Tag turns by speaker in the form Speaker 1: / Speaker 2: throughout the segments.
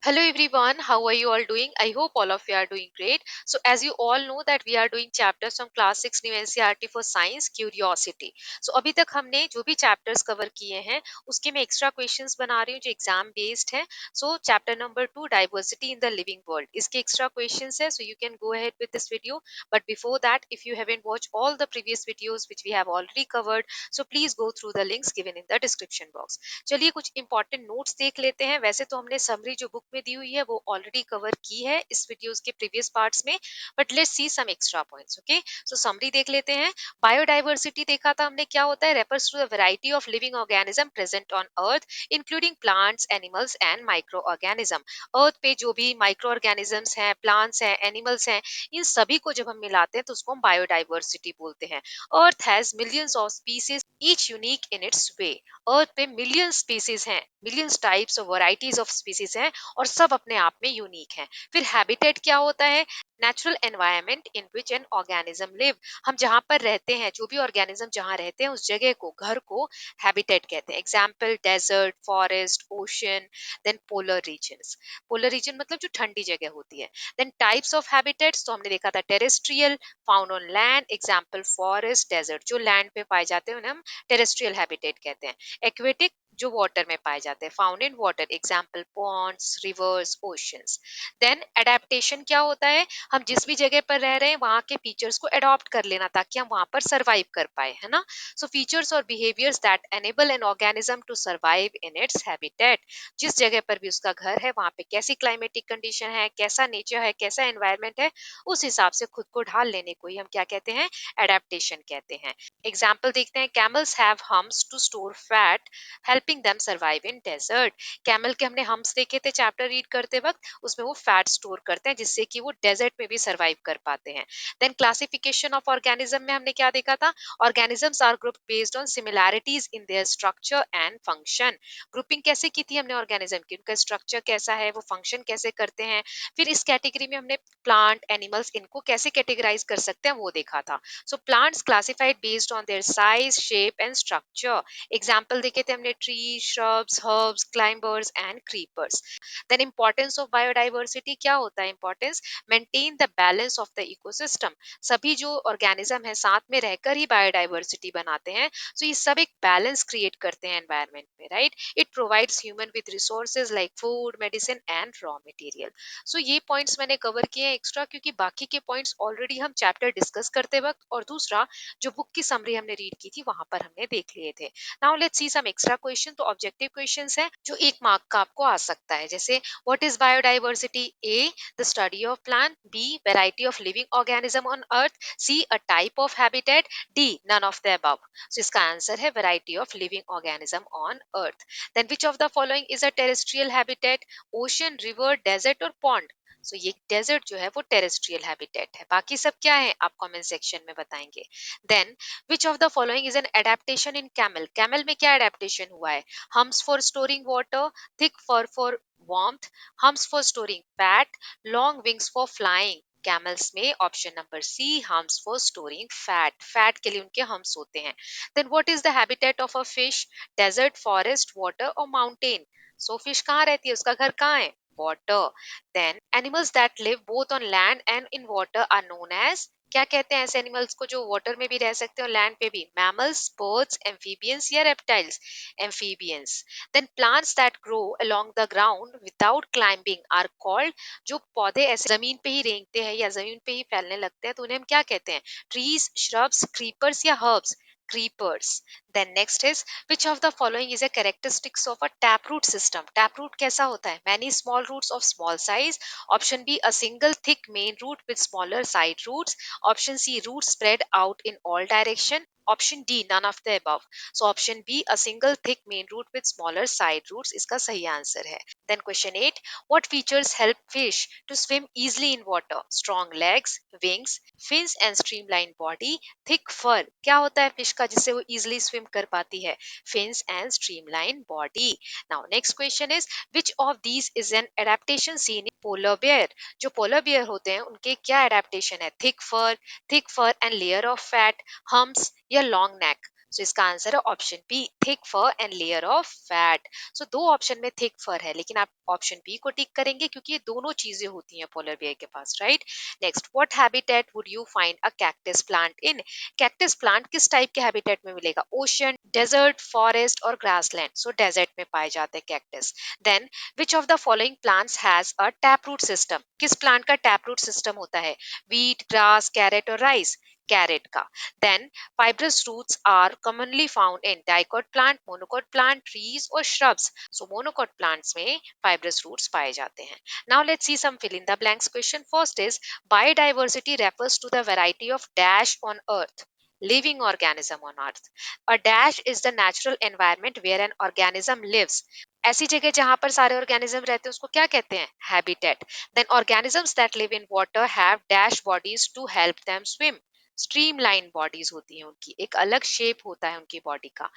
Speaker 1: Hello everyone, how are you all doing? I hope all of you are doing great. So as you all know that we are doing chapters from class 6 new NCERT for science curiosity. So अभी तक हमने जो भी chapters cover किए हैं उसके मैं extra questions बना रही हूँ जो exam based है. So chapter number 2 diversity in the living world इसके extra questions है, so you can go ahead with this video. But before that, if you haven't watched all the previous videos which we have already covered, so please go through the links given in the description box. चलिए कुछ important notes देख लेते हैं. वैसे तो हमने summary जो book में दी हुई है वो ऑलरेडी कवर की है इस वीडियोस के प्रीवियस पार्ट्स में, but let's see some extra points. Okay, so summary देख लेते हैं. बायोडाइवर्सिटी देखा था हमने, क्या होता है? Refers to the variety of living organism present on earth including plants, animals and microorganism. Earth पे जो भी माइक्रो ऑर्गेनिजम्स हैं, प्लांट्स हैं, एनिमल्स हैं, इन सभी को जब हम मिलाते हैं तो उसको हम बायोडाइवर्सिटी बोलते हैं. Earth has millions of species each unique in its way. Earth पे मिलियन स्पीसीज हैं, मिलियंस टाइप्स और वैरायटीज ऑफ स्पीसीज हैं और सब अपने आप में यूनिक हैं. फिर हैबिटेट क्या होता है? Natural environment in which an organism live. हम जहां पर रहते हैं, जो भी ऑर्गेनिज्म जहां रहते हैं उस जगह को, घर को हैबिटेट कहते हैं. Example desert, forest, ocean. Then polar regions. Polar region मतलब जो ठंडी जगह होती है. देन टाइप्स ऑफ हैबिटेट्स तो हमने देखा था terrestrial, found on land. Example forest, desert. जो लैंड पे पाए जाते हैं उन्हें हम टेरेस्ट्रियल हैबिटेट कहते हैं. एक्वेटिक जो वाटर में पाए जाते हैं, found in water. Example ponds, rivers, oceans. Then adaptation क्या होता है? हम जिस भी जगह पर रह रहे हैं वहां के फीचर्स को अडॉप्ट कर लेना ताकि हम वहां पर सर्वाइव कर पाए, है ना. सो फीचर्स और behaviours that enable an organism to survive in its habitat. जिस जगह पर भी उसका घर है वहां पे कैसी क्लाइमेटिक कंडीशन है, कैसा नेचर है, कैसा एनवायरमेंट है, उस हिसाब से खुद को ढाल लेने को ही हम क्या कहते हैं? एडेप्टेशन कहते हैं. एग्जाम्पल देखते हैं. Camels have humps to store fat helping them survive in desert. Camel के हमने हम्स देखे थे चैप्टर रीड करते वक्त, उसमें वो फैट स्टोर करते हैं जिससे कि वो डेजर्ट में भी सर्वाइव कर पाते हैं. देन क्लासिफिकेशन ऑफ ऑर्गेनिज्म में हमने क्या देखा था? Organisms are group based on similarities in their structure and function. Grouping कैसे की थी हमने ऑर्गेनिज्म की? उनका स्ट्रक्चर कैसा है, वो फंक्शन कैसे करते हैं. फिर इस कैटेगरी में हमने प्लांट, एनिमल्स, इनको कैसे कैटेगराइज कर सकते हैं वो देखा था. So plants classified based on their size, shape and structure. Example देखे थे हमने tree, shrubs, herbs, climbers and creepers. Then importance of biodiversity क्या होता है? Importance maintain the balance of the ecosystem. सभी जो ऑर्गेनिज्म है साथ में रहकर ही बायोडाइवर्सिटी बनाते हैं. सो ये सब एक बैलेंस क्रिएट करते हैं एनवायरनमेंट में, right. It provides human with resources like food, medicine and raw material. So ये पॉइंट्स मैंने कवर किए हैं एक्स्ट्रा, क्योंकि बाकी के पॉइंट्स ऑलरेडी हम चैप्टर डिस्कस करते वक्त और दूसरा जो बुक की समरी हमने रीड की थी वहां पर हमने देख लिए थे. Now let's see some extra question. तो ऑब्जेक्टिव क्वेश्चंस है जो 1 मार्क का आपको आ सकता है, जैसे what is biodiversity? A, the study of plant. B, variety of living organism on earth. C, a type of habitat. D, none of the above. So इसका answer है variety of living organism on earth. Then which of the following is a terrestrial habitat? Ocean, river, desert और pond. So ये desert जो है वो terrestrial habitat है. बाकी सब क्या है आप कमेंट सेक्शन में बताएंगे. Then which of the following is an adaptation in camel? Camel में क्या एडेप्टेशन हुआ है? Humps for storing water, thick fur for warmth, humps for storing fat, long wings for flying. Camels में option number C, humps for storing fat. Fat के लिए उनके humps होते हैं. Then what is the habitat of a fish? Desert, forest, water और mountain. So fish कहाँ रहती है, उसका घर कहाँ है? Water. Then animals that live both on land and in water are known as. क्या कहते हैं ऐसे एनिमल्स को जो वाटर में भी रह सकते हैं और लैंड पे भी? मैमल्स, बर्ड्स, एम्फीबियंस या reptiles? Amphibians. Then plants that grow along the ground without climbing are called. जो पौधे ऐसे जमीन पे ही रेंगते हैं या जमीन पे ही फैलने लगते हैं तो उन्हें हम क्या कहते हैं? ट्रीज, श्रब्स, क्रीपर्स या herbs? creepers. Then next is which of the following is a characteristics of a taproot system? Taproot कैसा होता है? Many small roots of small size. Option B, a single thick main root with smaller side roots. Option C, roots spread out in all direction. Option D, none of the above. So option B, a single thick main root with smaller side roots इसका सही answer है. Then question 8, what features help fish to swim easily in water? Strong legs, wings, fins and streamlined body, thick fur. क्या होता है fish का जिससे वो easily swim कर पाती है? Fins and streamlined body. Now next question is which of these is an adaptation seen in polar bear? जो polar bear होते हैं उनके क्या adaptation है? Thick fur and layer of fat, humps या long neck. सो इसका आंसर है option B, thick fur and layer of fat. So दो ऑप्शन में थिक फर है, लेकिन आप ऑप्शन बी को टिक करेंगे क्योंकि ये दोनों चीजें होती हैं पोलर बियर के पास, right. Next, what habitat would you find a cactus plant in? Cactus plant किस टाइप के हैबिटेट में मिलेगा? ओशन, डेजर्ट, फॉरेस्ट और ग्रासलैंड। सो डेजर्ट में पाए जाते हैं cactus. Then which of the following plants has a tap root system? किस प्लांट का टैप रूट सिस्टम होता है? व्हीट, ग्रास, कैरेट और राइस? कैरेट का। Then fibrous roots are commonly found in dicot plant, monocot plant, trees और shrubs. So monocot plants में fibrous roots पाए जाते हैं. Now let's see some fill in the blanks question. First is biodiversity refers to the variety of dash on earth. Living organism on earth. A dash is the natural environment where an organism lives. ऐसी जगह जहां पर सारे organism रहते हैं उसको क्या कहते हैं? Habitat. Then organisms that live in water have dash bodies to help them swim. Streamline bodies होती हैं उनकी, एक अलग शेप होता है उनकी बॉडी का।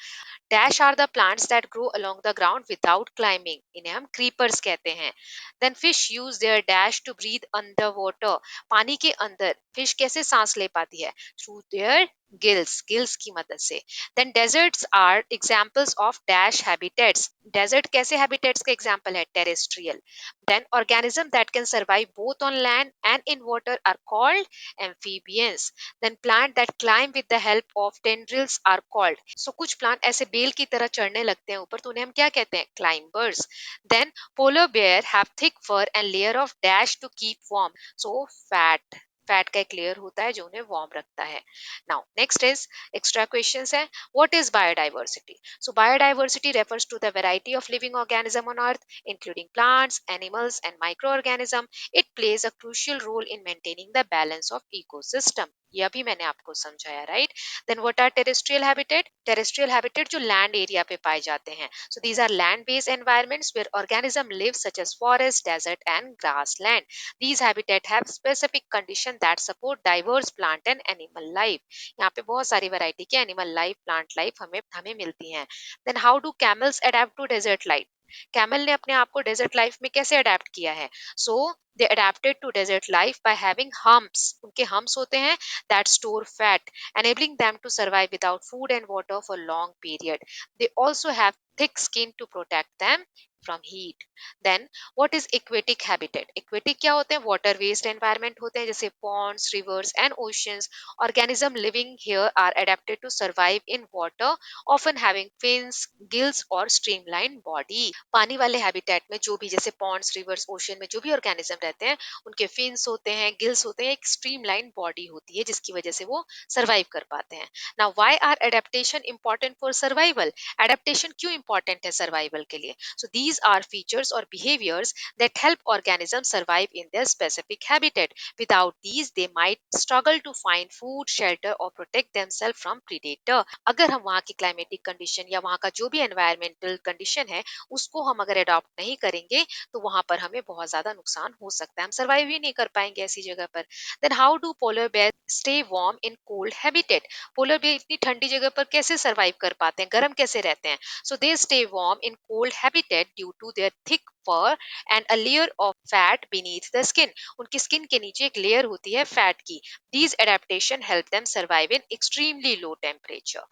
Speaker 1: Dash are the plants that grow along the ground without climbing, इन्हें हम क्रीपर्स कहते हैं। Then fish use their dash to breathe under water. पानी के अंदर फिश कैसे सांस ले पाती है? थ्रू देयर गिल्स, गिल्स की मदद से। Then deserts are examples of dash habitats. Desert कैसे हैबिटेट्स का एग्जांपल है? Terrestrial. Then organism that can survive both on land and in water are called amphibians. Then plant that climb with the help of tendrils are called. So कुछ plant ऐसे bell की तरह चढ़ने लगते हैं ऊपर, तो उन्हें हम क्या कहते हैं? Climbers. Then polar bear have thick fur and layer of dash to keep warm. So fat, fat का एक लेयर होता है जो उन्हें वार्म रखता है। Now next is extra questions है, what is biodiversity? So biodiversity refers to the variety of living organism on earth including plants, animals and microorganism. It plays a crucial role in maintaining the balance of ecosystem. यह भी मैंने आपको समझाया, right. Then what are terrestrial habitat? Terrestrial habitat जो land area पे पाए जाते हैं। So these are land based environments where organism live such as forest, desert and grassland. These habitat have specific condition that support diverse plant and animal life. यहाँ पे बहुत सारी variety के एनिमल लाइफ, प्लांट लाइफ हमें हमें मिलती हैं। Then how do camels adapt to desert life? Camel ने अपने आप को डेजर्ट लाइफ में कैसे अडेप्ट किया है? So they adapted to desert life by having humps. उनके हम्प्स होते हैं that store fat, enabling them to survive without food and water for long period. They also have thick skin to protect them from heat. Then what is aquatic habitat? Aquatic क्या होते हैं? Water based environment होते हैं जैसे ponds, rivers and oceans. Organism living here are adapted to survive in water, often having fins, gills और streamlined body. पानी वाले habitat में जो भी जैसे ponds, rivers, ocean में जो भी organism रहते हैं उनके fins होते हैं, gills होते हैं, एक streamlined body होती है जिसकी वजह से वो survive कर पाते हैं। Now why are adaptation important for survival? Adaptation क्यों important है survival के लिए? So these are features or behaviors that help organisms survive in their specific habitat. Without these, they might struggle to find food, shelter or protect themselves from predator. अगर हम वहाँ की climatic condition या वहाँ का जो भी environmental condition है उसको हम अगर adopt नहीं करेंगे तो वहाँ पर हमें बहुत ज्यादा नुकसान हो सकता है, हम survive ही नहीं कर पाएंगे ऐसी जगह पर। Then how do polar bears stay warm in cold habitat? Polar bear इतनी ठंडी जगह पर कैसे सरवाइव कर पाते हैं, गर्म कैसे रहते हैं? So they stay warm in cold habitat due to their thick fur and a layer of fat beneath the skin. उनकी स्किन के नीचे एक लेयर होती है फैट की। These adaptation help them survive in extremely low temperature.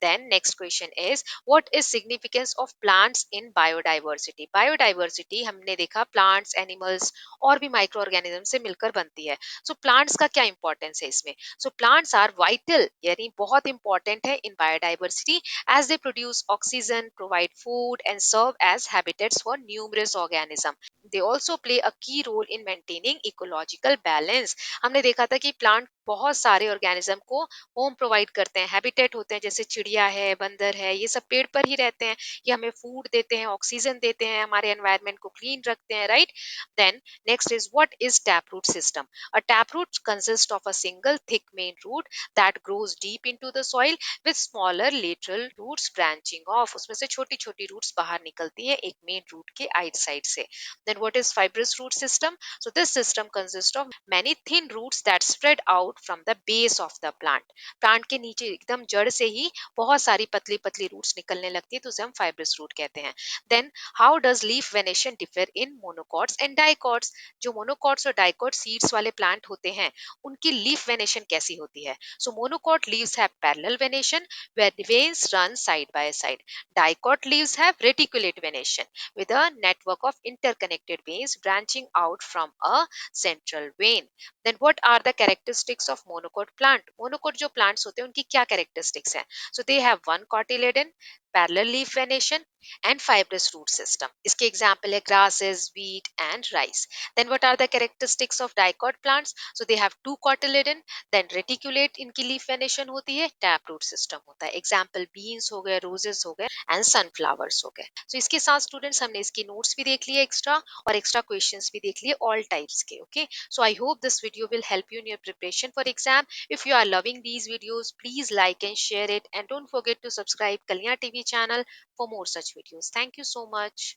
Speaker 1: Then next question is what is significance of plants in biodiversity? Biodiversity हमने देखा plants, animals और भी माइक्रो ऑर्गेनिज्म से मिलकर बनती है। So plants का क्या इंपॉर्टेंस है इसमें? So plants are vital यानी बहुत इंपॉर्टेंट है in biodiversity as they produce oxygen, provide food, and serve as habitats for numerous organisms. They also play a key role in maintaining ecological balance. हमने देखा था कि plant बहुत सारे organism को होम प्रोवाइड करते हैं, हैबिटेट होते हैं, जैसे चिड़िया है, बंदर है, ये सब पेड़ पर ही रहते हैं, ये हमें फूड देते हैं, ऑक्सीजन देते हैं, हमारे एनवायरनमेंट को क्लीन रखते हैं, right. Then next is what is tap root system? A taproot consists of a single thick main root that grows deep into the soil with smaller lateral roots branching off. उसमें से छोटी छोटी roots बाहर निकलती हैं एक main root के आइट side से। Then what is fibrous root system? So this system consists of many thin roots that spread out out from the base of the plant. Plant के नीचे एकदम जड़ से ही बहुत सारी पतली पतली रूट्स निकलने लगती है, तो उसे हम फाइब्रस रूट कहते हैं. Then how does leaf venation differ in monocots and dicots? जो मोनोकॉट्स और डाइकॉट सीड्स वाले प्लांट होते हैं, उनकी लीफ वेनेशन कैसी होती है? So monocot leaves have parallel venation where veins run side by side. Dicot leaves have reticulate venation with a network of interconnected veins branching out from a central vein. Then what are the characteristics of monocot plant? Monocot जो plants होते हैं उनकी क्या characteristics हैं? So they have one cotyledon, parallel leaf venation and fibrous root system. इसके example है grasses, wheat and rice. Then what are the characteristics of dicot plants? So they have two cotyledon, then reticulate इनकी leaf venation होती है, tap root system होता है. Example beans हो गए, roses हो गए and sunflowers हो गए. So इसके साथ students हमने इसकी notes भी देख लिए extra और extra questions भी देख लिए all types के. Okay, so I hope this video will help you in your preparation for exam. If you are loving these videos, please like and share it, and don't forget to subscribe Kalyan TV channel for more such videos. Thank you so much.